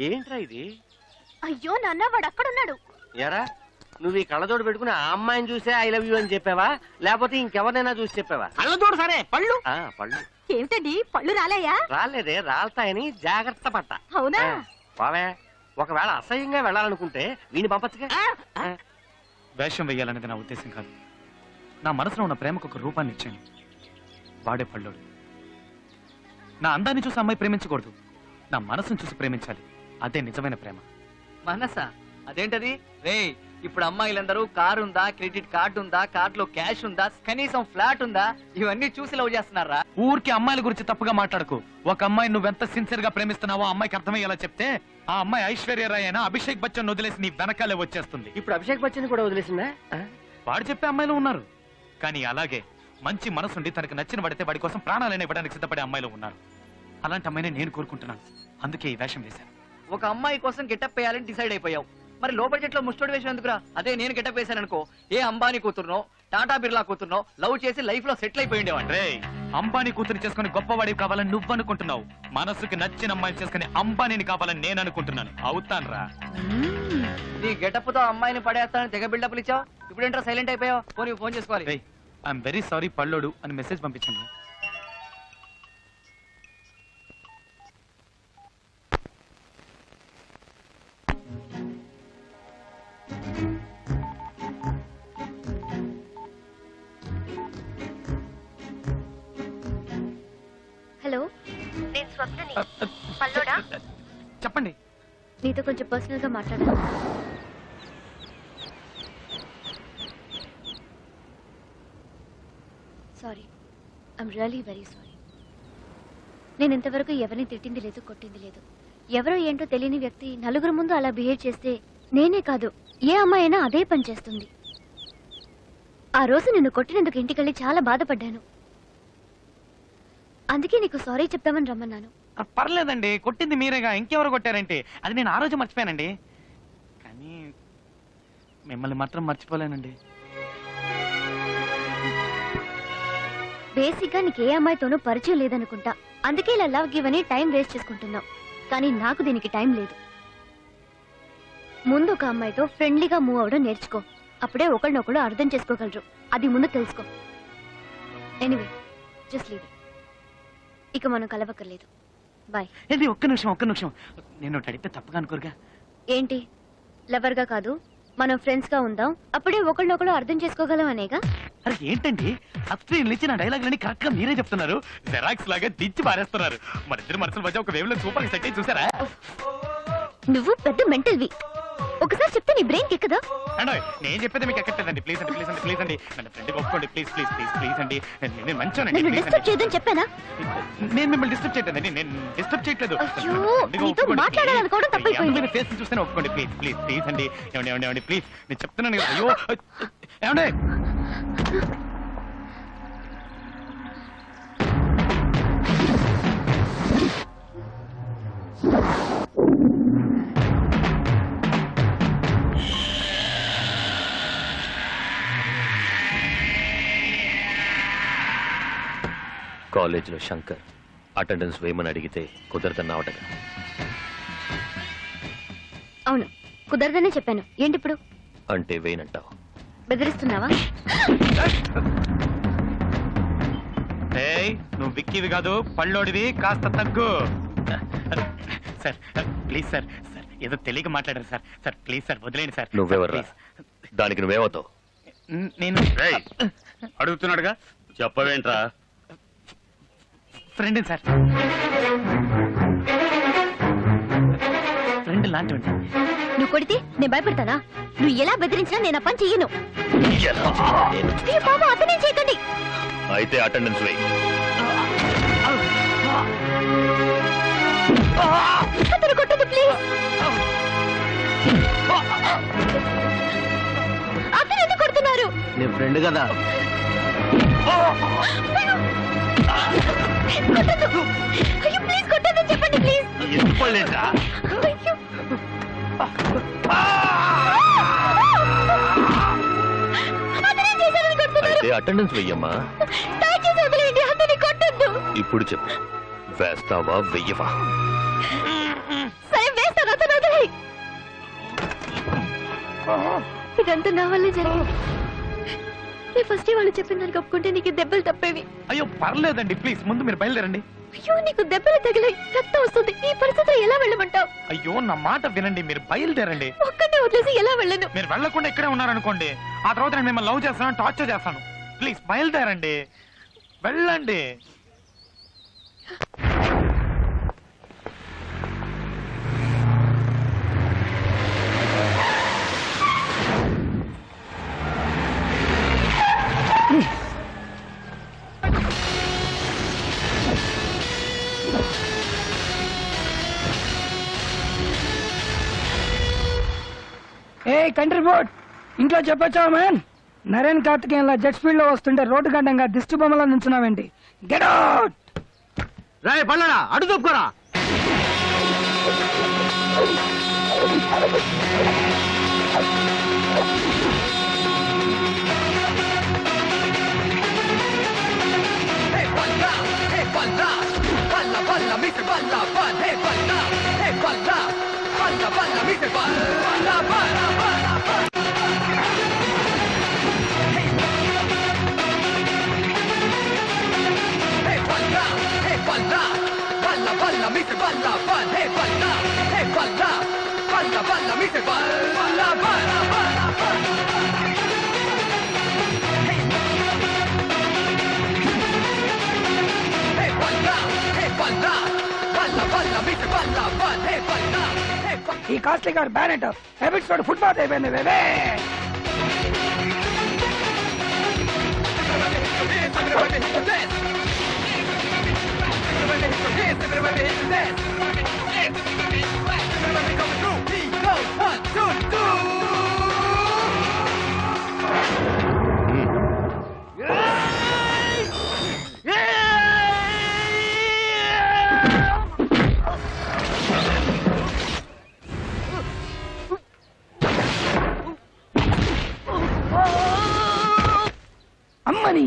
ఏంట్రా ఇది? అయ్యో నాన్న, వాడు అక్కడున్నాడు. ఎరా, నువ్వు ఈ కళ్ళజోడు పెట్టుకుని ఆ అమ్మాయిని చూసే ఐ లవ్ యూ అని చెప్పావా, లేకపోతే ఇంకెవరినైనా చూసి చెప్పావా? కళ్ళజోడు సరే, పళ్ళు పళ్ళు ఏమిటండి, పళ్ళు రాలేయా? రాలేదే, రాలతాయని జాగ్రత్త పడ్డా. అవునా? బావే, ఒకవేళ అసహ్యంగా వెళ్ళాలనుకుంటే వీని పంపచ్చుగా. వేషం వెయ్యాలనేది నా ఉద్దేశం కాదు. నా మనసులో ఉన్న ప్రేమకు ఒక రూపాన్ని ఇచ్చాను. వాడే పళ్ళోడు. నా అందాన్ని చూసి అమ్మాయి ప్రేమించకూడదు, నా మనసును చూసి ప్రేమించాలి. అదే నిజమైన ప్రేమ. మనసా? అదేంటది రే? ఇప్పుడు అమ్మాయిలందరూ కారు ఉందా, క్రెడిట్ కార్డు ఉందా, కార్డులో క్యాష్ ఉందా, కనీసం ఫ్లాట్ ఉందా, ఇవన్నీ చూసి లవ్ చేస్తున్నారా? ఊరికి అమ్మాయిల గురించి తప్పుగా మాట్లాడకు. ఒక అమ్మాయి నువ్వెంత సిన్సియర్ గా ప్రేమిస్తున్నావో అమ్మాయికి అర్థమయ్యేలా చెప్తే ఆ అమ్మాయి ఐశ్వర్యరాయ్ అయినా అభిషేక్ బచ్చన్ వదిలేసి నీ వెనకాలే వచ్చేస్తుంది. ఇప్పుడు అభిషేక్ బచ్చన్ కూడా వదిలేసిందా? వాడు చెప్పే అమ్మాయిలు ఉన్నారు, కానీ అలాగే మంచి మనసుండి తనకు నచ్చిన పడితే వాడి కోసం ప్రాణాలైనా ఇవ్వడానికి సిద్ధపడే అమ్మాయిలు ఉన్నారు. అలాంటి అమ్మాయిని నేను కోరుకుంటున్నాను. అందుకే ఈ వేషం వేశాను. ఒక అమ్మాయి కోసం గెటప్ వేయాలని డిసైడ్ అయిపోయావు. మరి లో బడ్జెట్ లో ముస్టోడ్ వేషం ఎందుకురా? అదే నేను గెటప్ వేశాను అనుకో, ఏ అంబానీ కూతురునో టాటా బిర్లా కూతురునో లవ్ చేసి లైఫ్ లో సెటిల్ అయిపోయి ఉండేవాడి. రే, అంబానీ కూతురు చేసుకుని గొప్పవాడివి కావాలని నువ్వు అనుకుంటున్నావు. మనసుకి నచ్చిన అమ్మాయిని చేసుకుని అంబానీని కావాలని నేను అనుకుంటున్నాను. అవుతాను రా. నీ గెటప్ తో అమ్మాయిని పడేస్తానని తెగ బిల్డప్లు ఇచ్చావు. ఇప్పుడు ఏంట్రా సైలెంట్ అయిపోయావు? ఫోన్ చేసుకోవాలి. ఐఎమ్ వెరీ సారీ పళ్ళోడు అని మెసేజ్ పంపించాను. హలో, నేను స్వప్నని. పల్లోడా? చెప్పండి. నీతో కొంచెం పర్సనల్ గా మాట్లాడాలి. Sorry, I'm really very sorry. నేను ఇంతవరకు ఎవరిని తిట్టింది లేదు, కొట్టింది లేదు. ఎవరో ఏంటో తెలియని వ్యక్తి నలుగురు ముందు అలా బిహేవ్ చేస్తే నేనే కాదు, ఏ అమ్మాయి అయినా అదే పని చేస్తుంది. ఆ రోజు నిన్ను కొట్టినందుకు ఇంటికెళ్ళి చాలా బాధపడ్డాను. అందుకే నీకు సారీ చెప్తామని రమ్మన్నాను. పర్లేదండి, కొట్టింది మీరేగా, ఇంకెవరు కొట్టారంటే అది నేను ఆ రోజు మర్చిపోయానండి. కానీ మిమ్మల్ని మాత్రం మర్చిపోలేనండి. బేసిక్ గా నీకు ఏ అమ్మాయితోనూ పరిచయం లేదనుకుంటా. అందుకే ఇలా లవ్ గివ్ అని టైం వేస్ట్ చేసుకుంటున్నావు. కానీ నాకు దీనికి టైం లేదు. ముందు ఒక అమ్మాయితో ఫ్రెండ్లీగా మూవ్ అవడం నేర్చుకో. అప్పుడే ఒకళ్ళనొకళ్ళు అర్థం చేసుకోగలరు. అది ముందు తెలుసుకో. Anyway, just leave. ఇక మనం కలవక్కర్లేదు. బాయ్. ఏంటి, ఒక్క నిమిషం. నేను అడిగితే తప్పుగా అనుకోరుగా? ఏంటి, లవర్ గా కాదు, మనం ఫ్రెండ్స్ గా ఉందాం. అప్పుడే ఒకళ్ళనొకళ్ళు అర్థం చేసుకోగలం అనేగా. అరే ఏంటండి, అస్క్రీన్ ఇచ్చిన డైలాగులని కరెక్ట్ గా మీరే చెప్తున్నారు. జెరాక్స్ లాగా దించి పారేస్తున్నారు. మన ఇద్దరు మనసుల మధ్య ఒక వేవ్ లో సూపర్ సెట్ అయ్యి చూసారా? నువ్వు పెద్ద మెంటల్వి. ఒకసారి చెప్తే నీ బ్రెయిన్ ఎక్కదా? అండి, నేను చెప్పేది మీకు ఎక్కట్లేదండి. ప్లీజ్ అండి నన్ను ఫ్రెండ్ ఒప్పుకోండి. ప్లీజ్ అండి. నేను మంచోనండి. నన్ను డిస్టర్బ్ చేయదని చెప్పానా? నేను మిమ్మల్ని డిస్టర్బ్ చేయట్లేదండి. నేను డిస్టర్బ్ చేయట్లేదు. అయ్యో, నీతో మాట్లాడాలనుకోవడం తప్పైపోయింది. ఫేస్ చూస్తేనే ఒప్పుకోండి. ప్లీజ్ అండి. ఏమండి ప్లీజ్, నేను చెప్తున్నాను కదా. అయ్యో ఏమండి, కాలేజీలో శంకర్ అటెండెన్స్ వేయమని అడిగితే కుదరదన్నావటగా. అవును, కుదరదనే చెప్పాను. ఏంటి ఇప్పుడు? అంటే వేయనంటావు? బెదిరిస్తున్నావా? నువ్వు విక్కివి కాదు, పళ్ళోడివి. కాస్త తగ్గు. సార్ ప్లీజ్ సార్, ఏదో తెలియక మాట్లాడారు సార్. ప్లీజ్ సార్, వదిలేండి సార్. నువ్వెవర్రా? దానికి నువ్వేమవుతావు? నేను అడుగుతున్నాడుగా, చెప్పవేంట్రా? Friend sir. ఫ్రెండ్ లాంటి. నువ్వు కొడితే నేను భయపడతానా? నువ్వు ఎలా బెదిరించినా నేను ఆ పని చెయ్యను. బాబా, అతనే చేయకండి. అయితే అటెండెన్స్ వేయి. అతను కొట్టదు ప్లీజ్. అతను ఎందుకు కొడుతున్నారు? నీ ఫ్రెండ్ కదా. కొట్టదు. అయ్యో ప్లీజ్ కొట్టదని చెప్పండి ప్లీజ్. అయ్యో. అతనే చేశారని కొడుతున్నారు. అయితే అటెండెన్స్ వెయ్యమ్మా. దయచేసి వదిలేయండి, అతన్ని కొట్టద్దు. ఇప్పుడు చెప్పు, వేస్తావా వెయ్యవా? సరే వేస్తాను, ఇదంతా నా వల్లే జరిగింది. నేను ఫస్ట్ వాళ్ళు చెప్పిన దానికి ఒప్పుకుంటే నీకు ఈ దెబ్బలు తప్పేవి. అయ్యో పర్లేదండి, ప్లీజ్ ముందు మీరు బయలుదేరండి. అయ్యో నీకు దెబ్బలు తగిలాయి, రక్తం వస్తుంది. ఈ పరిస్థితిలో ఎలా వెళ్ళమంటావు? అయ్యో నా మాట వినండి, మీరు బయలుదేరండి. ఒక్కటే వదిలేసి ఎలా వెళ్ళను? మీరు వెళ్ళకుండా ఇక్కడే ఉన్నారనుకోండి, ఆ తర్వాత నేను మిమ్మల్ని లవ్ చేస్తాను, టార్చర్ చేస్తాను. ప్లీజ్ బయలుదేరండి, వెళ్ళండి. ఏ కంట్రీ బోర్డ్ ఇంట్లో చెప్పొచ్చావా మ్యాన్? నరేన్ కార్తికేయన్లా జెట్ స్పీడ్ లో వస్తుంటే రోడ్డు గడ్డంగా దిష్టి బొమ్మలా నుంచున్నావేంటి? Get out! రే పల్లడా అడు తప్పుకోరా. ఈ కాస్ట్లీ కార్ బ్యానెట్ హ్యాబిట్స్ తోటి ఫుట్పాత్ అయిపోయింది బేబే. అమ్మని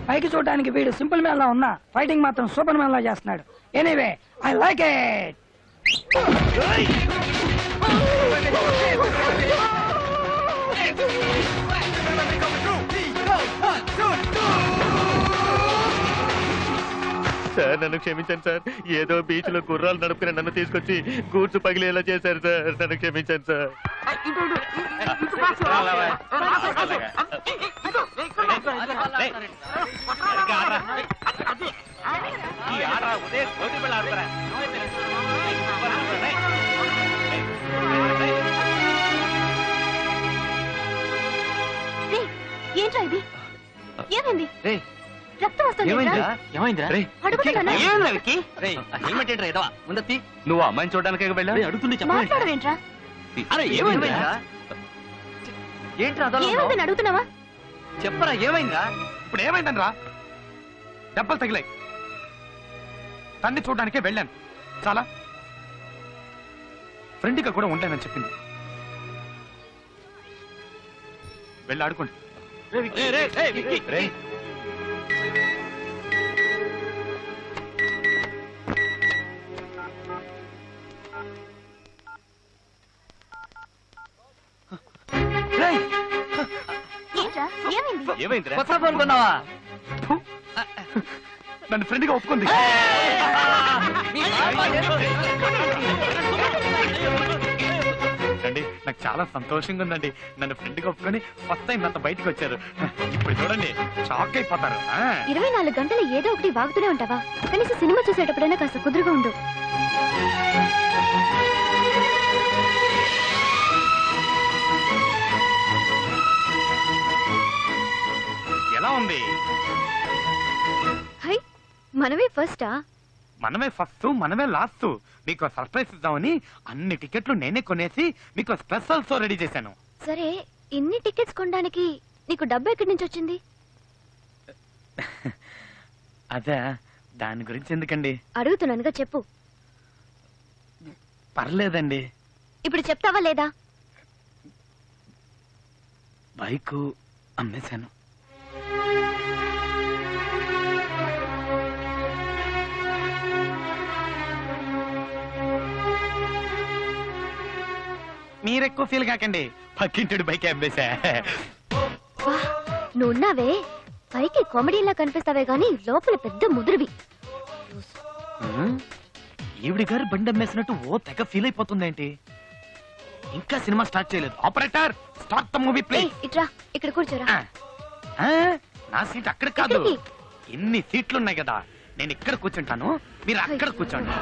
పైకి చూడడానికి వీడు సింపుల్ మ్యాన్ లా ఉన్నా ఫైటింగ్ మాత్రం సూపర్ మ్యాన్ లా చేస్తున్నాడు. Anyway I like it. Sir నన్ను క్షమించండి సార్. ఏదో బీచ్ లో గుర్రాలు నడుపుకుని నన్ను తీసుకొచ్చి గూడ్సు పగిలేలా చేశారు సార్. నన్ను క్షమించండి సార్. ఏంట్రా ఇది? ఏమైంది? రేయ్, రక్తం వస్తుంది. ఏమైందిరా? ఏమైందిరా? అడుగుతున్నానా? రేయ్, ఆ హెల్మెట్ ఏంట్రా ఎదవా? ముందత్తి. నువ్వు అమ్మాయిని చూడడానికి వెళ్ళావు? అడుగుతుంది మాట్లాడవేంట్రా? అరే ఏమైందిరా? ఏంట్రా అదోలా ఉన్నావ్? ఏమైందని అడుగుతున్నావా? చెప్పరా ఏమైందా? ఇప్పుడు ఏమైందని రా? దెబ్బలు తగిలాయి, తన్ని చూడడానికే వెళ్ళాను. చాలా ఫ్రెండ్గా కూడా ఉంటానని చెప్పింది. వెళ్ళి ఆడుకోండి. రేయ్, ఏంట్రా? ఏమైంది? ఏమైందిరా? కొత్త ఫోన్ కొన్నావా? నన్ను ఫ్రెండ్గా ఒప్పుకుంది. అండి నాకు చాలా సంతోషంగా ఉందండి. నన్ను ఫ్రెండ్గా ఒప్పుకొని ఫస్ట్ టైం నాతో బయటకు వచ్చారు. ఇప్పుడు చూడండి షాక్ అయిపోతారు. 24 గంటలు ఏదో ఒకటి వాగుతూనే ఉంటావా? కనీసం సినిమా చూసేటప్పుడైనా కాస్త కుదురుగా ఉండు. ఎలా ఉంది? హై, మనమే ఫస్టా? మనమే ఫస్ట్, మనమే లాస్ట్. మీకు సర్ప్రైజ్ ఇద్దామని అన్ని టికెట్లు నేనే కొనేసి మీకు స్పెషల్ షో రెడీ చేశాను. సరే, ఇన్ని టికెట్స్ కొనడానికి నీకు డబ్బు ఎక్కడి నుంచి వచ్చింది? అదే, దాని గురించి ఎందుకండి? అడుగుతున్నానుగా చెప్పు. పర్లేదండి. ఇప్పుడు చెప్తావా లేదా? బైక్ అమ్మేశాను. మీరెక్కువ ఫీల్ కాకండి, పక్కింటి బైక్ అమ్మేశా. వా, నువ్వున్నావే పైకి కామెడీలా కనిపిస్తావే గానీ లోపల పెద్ద ముదురువి. ఈవిడి గారు బండి అమ్మేసినట్టు ఓ తెగ ఫీల్ అయిపోతుందేంటి? ఇంకా సినిమా స్టార్ట్ చేయలేదు. Operator, start the movie please. ఇట్రా, ఇక్కడ కూర్చోరా. నా సీట్ అక్కడ కాదు, ఎక్కడికి? ఎన్ని సీట్లు ఉన్నాయి కదా, నేను ఇక్కడ కూర్చుంటాను, మీరు అక్కడ కూర్చోండి.